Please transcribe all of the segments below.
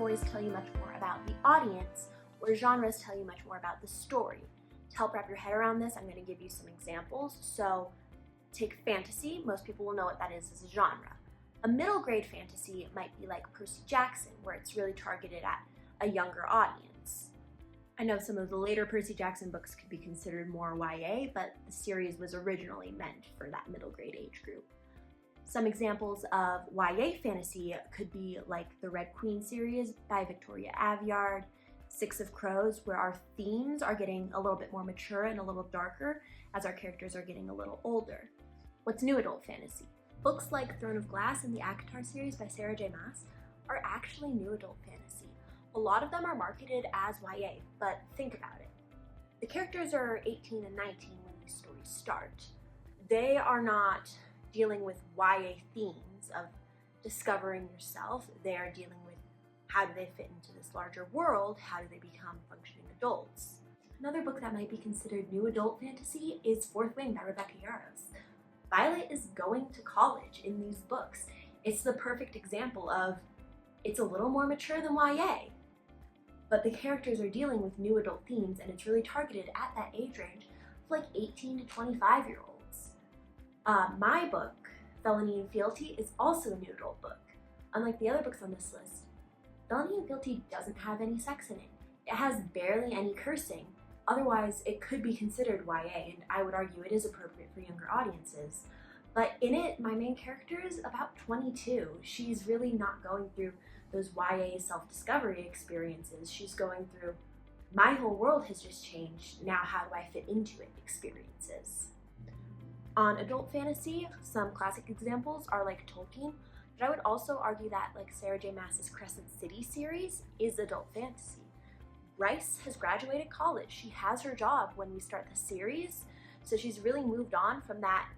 categories tell you much more about the audience, where genres tell you much more about the story. To help wrap your head around this, I'm going to give you some examples. So take fantasy. Most people will know what that is as a genre. A middle grade fantasy might be like Percy Jackson, where it's really targeted at a younger audience. I know some of the later Percy Jackson books could be considered more YA, but the series was originally meant for that middle grade age group. Some examples of YA fantasy could be like the Red Queen series by Victoria Aveyard, Six of Crows, where our themes are getting a little bit more mature and a little darker as our characters are getting a little older. What's new adult fantasy? Books like Throne of Glass and the ACOTAR series by Sarah J. Maas are actually new adult fantasy. A lot of them are marketed as YA, but think about it. The characters are 18 and 19 when these stories start. They are not dealing with YA themes of discovering yourself. They are dealing with how do they fit into this larger world, how do they become functioning adults. Another book that might be considered new adult fantasy is Fourth Wing by Rebecca Yarros. Violet is going to college in these books. It's the perfect example of it's a little more mature than YA, but the characters are dealing with new adult themes and it's really targeted at that age range of like 18 to 25-year-olds. My book, Felony and Fealty, is also a new adult book. Unlike the other books on this list, Felony and Fealty doesn't have any sex in it. It has barely any cursing. Otherwise, it could be considered YA, and I would argue it is appropriate for younger audiences. But in it, my main character is about 22. She's really not going through those YA self-discovery experiences. She's going through, my whole world has just changed, now how do I fit into it experiences. On adult fantasy, some classic examples are like Tolkien, but I would also argue that like Sarah J. Maas's Crescent City series is adult fantasy. Bryce has graduated college. She has her job when we start the series, so she's really moved on from that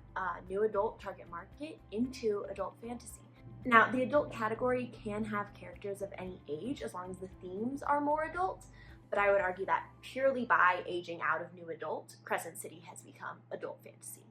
new adult target market into adult fantasy. Now, the adult category can have characters of any age as long as the themes are more adult, but I would argue that purely by aging out of new adult, Crescent City has become adult fantasy.